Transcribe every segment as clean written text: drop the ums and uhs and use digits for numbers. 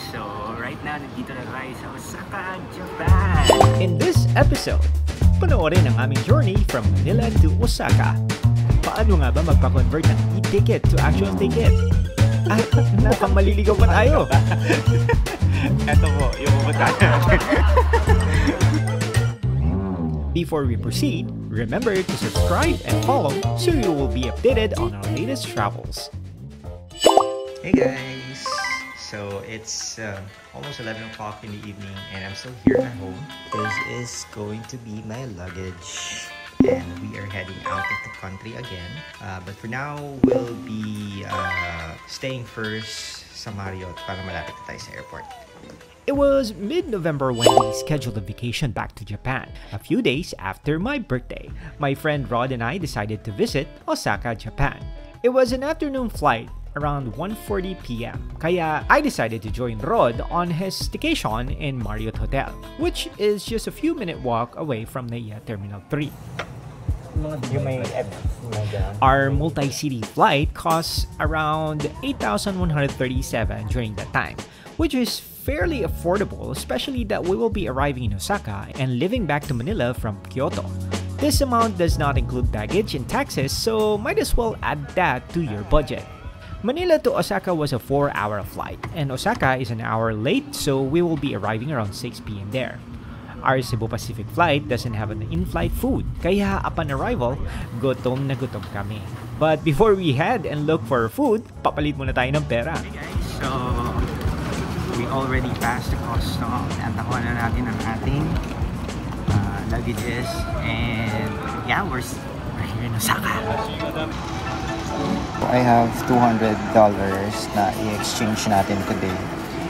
So right now, nandito na tayo sa Osaka, Japan. In this episode, panoorin ang aming journey from Manila to Osaka. Paano nga ba magpa-convert ng e-ticket to actual ticket? At mukhang maliligaw pa tayo. Ito po, yung pupuntahan natin. Before we proceed, remember to subscribe and follow so you will be updated on our latest travels. Hey guys! So it's almost 11 o'clock in the evening and I'm still here at home. This is going to be my luggage and we are heading out of the country again. But for now, we'll be staying first sa Marriott para malapit na tayo sa airport. It was mid-November when we scheduled a vacation back to Japan. A few days after my birthday, my friend Rod and I decided to visit Osaka, Japan. It was an afternoon flight around 1:40 p.m. Kaya I decided to join Rod on his staycation in Marriott Hotel, which is just a few minute walk away from NAIA Terminal 3. Our multi-city flight costs around 8,137 during that time, which is fairly affordable, especially that we will be arriving in Osaka and living back to Manila from Kyoto. This amount does not include baggage and taxes, so might as well add that to your budget. Manila to Osaka was a 4-hour flight, and Osaka is an hour late, so we will be arriving around 6 p.m. there. Our Cebu Pacific flight doesn't have an in-flight food, kaya upon arrival, gutom na gutom kami. But before we head and look for food, papalit muna tayo ng pera. Hey guys, so we already passed the custom at nakuha na natin ang ating luggages and yeah, we're here in Osaka. I have $200 na i-exchange natin today.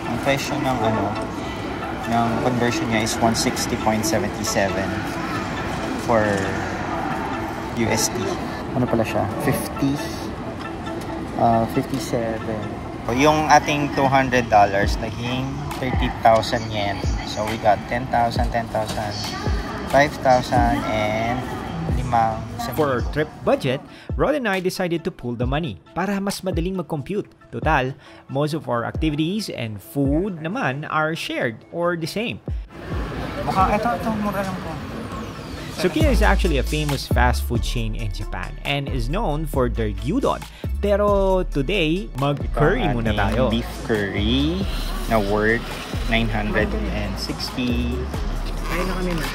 Ang presyo ng conversion niya is 160.77 for USD. Ano pala siya? 57. Yung ating $200 naging 30,000 yen. So we got 10,000, 10,000, 5,000, and 5,000. For our trip budget, Rod and I decided to pool the money para mas madaling mag-compute. Total, most of our activities and food naman are shared or the same. Ito, mura lang po. Sukiya is actually a famous fast food chain in Japan and is known for their gyudon. Pero today, mag-curry muna tayo. Beef curry na worth 960. Kaya na kami na.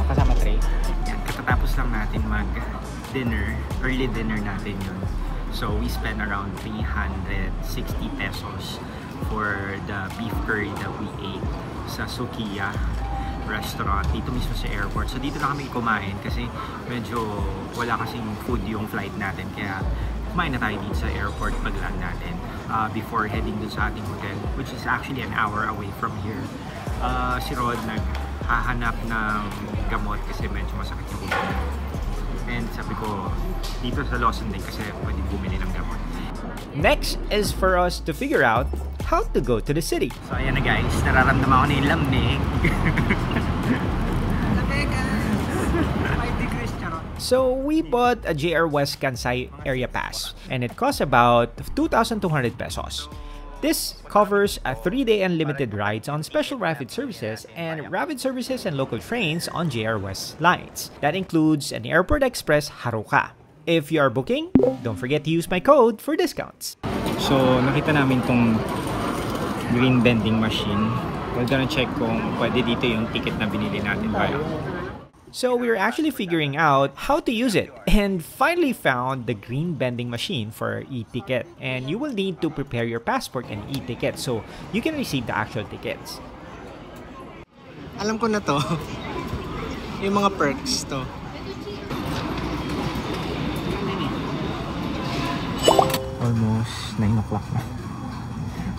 Kasama tray. Yan, katatapos lang natin mag-dinner, early dinner natin yun. So we spent around 360 pesos for the beef curry that we ate sa Sukiya restaurant dito mismo sa airport. So dito na kami kumain kasi medyo wala kasing food yung flight natin. Kaya kumain na tayo dito sa airport pag-land natin before heading dun sa ating hotel, which is actually an hour away from here. Si Rod naghahanap ng gamot kasi medyo masakit yung ulo. And sabi ko, dito sa Lawson din kasi pwede bumili ng gamot. Next is for us to figure out how to go to the city. So ayan na guys, nararamdaman ko na yung lamig. So we bought a JR West Kansai area pass and it costs about 2,200 pesos. This covers a 3-day unlimited rides on special rapid services and rapid services and local trains on JR West lines. That includes an Airport Express Haruka. If you are booking, don't forget to use my code for discounts. So nakita namin tong green vending machine. We're gonna check kung pwede dito yung ticket na binili natin via. So we were actually figuring out how to use it and finally found the green vending machine for e-ticket. And you will need to prepare your passport and e-ticket so you can receive the actual tickets. Alam ko na to. Yung mga perks to. Almost 9 o'clock na.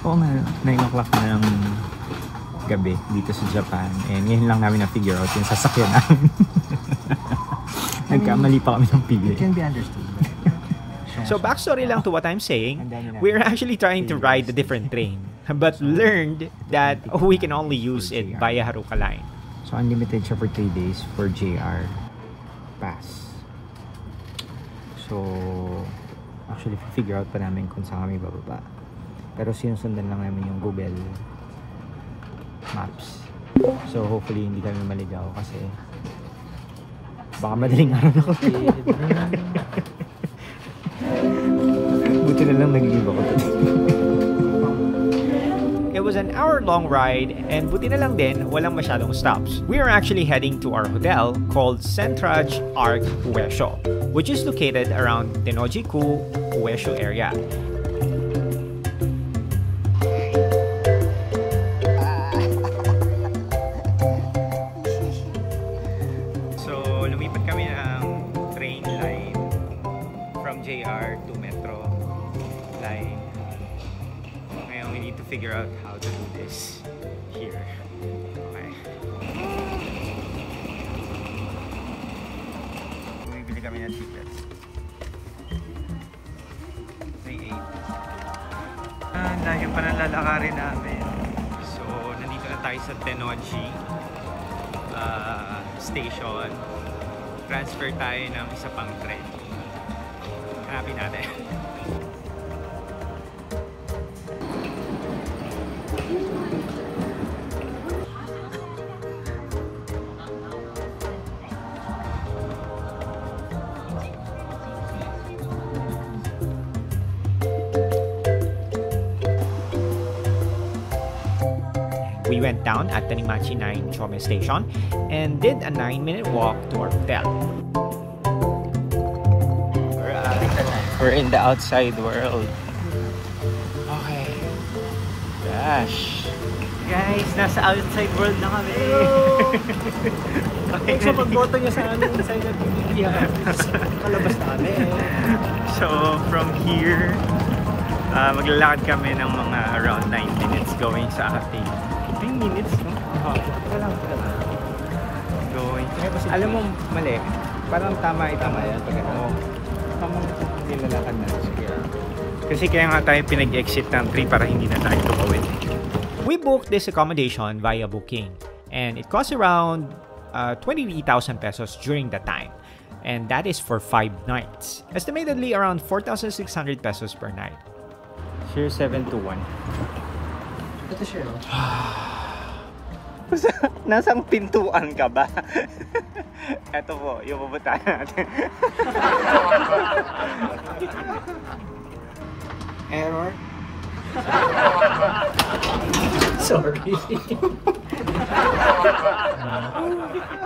Oo nga, 9 o'clock na ng gabi dito sa Japan. And ngayon lang namin na-figure out yung sasakyan namin. Nagkamali pa kami ng pili. It can be understood. So backstory lang to what I'm saying, we're actually trying to ride a different train, but learned that we can only use it via Haruka line. So unlimited siya for 3 days for JR. pass. So, actually, figure out pa namin kung saan kami bababa. Pero sinusundan lang namin yung Google Maps. So, hopefully, hindi kami maligaw kasi baka madaling araw na kami. Buti na lang nag-leave ako today. It was an hour-long ride and buti na lang din walang masyadong stops. We are actually heading to our hotel called Centraj Arc Uesio, which is located around Tenoji-ku, Uesio area. So, lumipat kami ng train line from JR to Metro line. Ngayon, we need to figure out how to do this here. Okay. Bumibili kami ng tickets. 3.8. Dahil pa nang lalakarin namin. So, nandito na tayo sa Tenoji station. Transfer tayo ng isa pang train. Hanapin natin. We went down at Tanimachi 9 Chome Station and did a 9-minute walk to our hotel. We're in the outside world. Okay. Gosh. Guys, nasa outside world na kami. Okay, so pagboto nyo sa amin inside the PBB, kalabas na kami. So, from here, maglalakad kami ng mga around 9 minutes going sa ating 9 minutes, no? Going. Alam mo, mali. Parang tama yan. Pag ano, tamang nilalakad na. Kasi kaya nga tayo pinag-exit ng 3 para hindi na tayo tumawid. We booked this accommodation via Booking and it cost around 23,000 pesos during that time. And that is for 5 nights. Estimatedly around 4,600 pesos per night. Share 7 to 1. Ito siya. Nasang pintuan ka ba? Ito po, yung pupuntahan natin. Error. Sorry.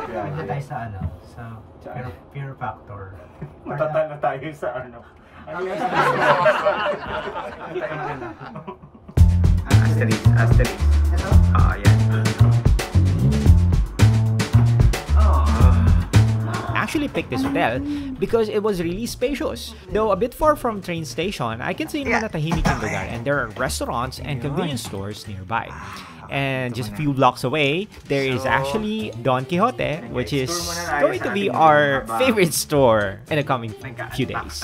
Punta tayo sa ano? Sa Fear Factor. Matatalo tayo sa ano? Ano yung asterisk. Ito? Yan. Actually picked this hotel because it was really spacious. Though a bit far from train station, I can say naman na tahimik ang lugar and there are restaurants and convenience stores nearby. And just a few blocks away, there is actually Don Quixote, which is going to be our favorite store in the coming few days.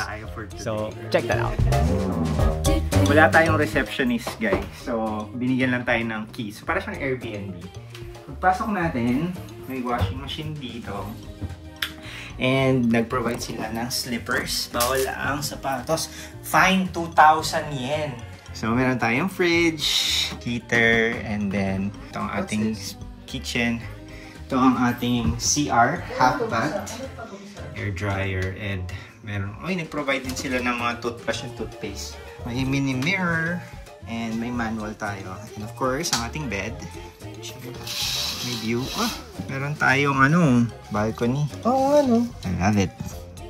So check that out. Wala tayong receptionist, guys. So, binigyan lang tayo ng key. So, para siyang Airbnb. Pagpasok natin, may washing machine dito. And nag-provide sila ng slippers. Bawal ang sapatos. Fine 2,000 yen. So, meron tayong fridge, heater, and then ito ang ating kitchen. Ito ang ating CR, half bath, air dryer, and meron, nag-provide din sila ng mga toothbrush and toothpaste. May mini mirror, and may manual tayo. And of course, ang ating bed. May view. Meron tayong balcony. Ano? I love it.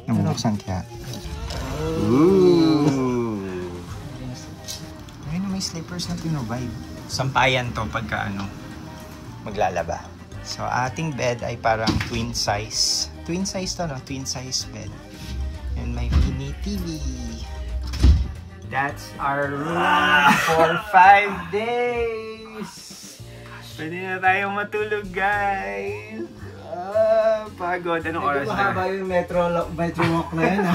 Nabubuksan kaya. Ooh! Ayun, may slippers na pinrovide. Sampayan to pagka maglalaba. So, ating bed ay parang twin size. Twin size to, no? Twin size bed. And may mini TV. That's our room for 5 days! Pwede na tayong matulog, guys! Pagod. Anong oras na? Mahaba yung metro walk na yan,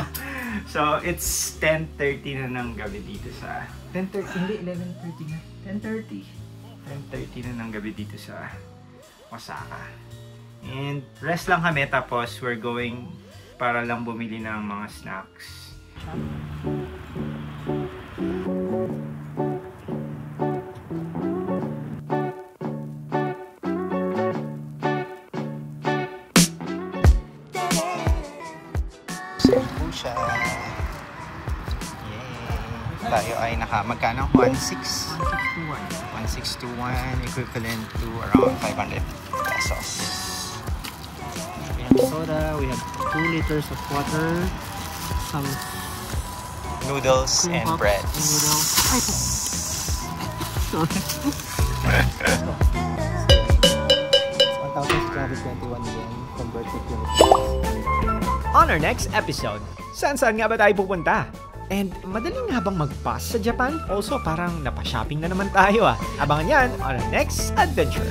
So, it's 10:30 na ng gabi dito sa... 10:30, hindi, 11:30 na. 10:30 na ng gabi dito sa Osaka. And rest lang kami, tapos we're going para lang bumili ng mga snacks. Siya. Yay! Tayo ay magkano? 1621 equivalent to around 500 pesos. We have soda, we have 2 liters of water, some Noodles and puff, breads. noodles. Ay, sorry. 1,621 yen converted to On our next episode, saan nga ba tayo pupunta? And madaling nga bang mag-pass sa Japan? Also, parang napashopping na naman tayo ah. Abangan yan on our next adventure.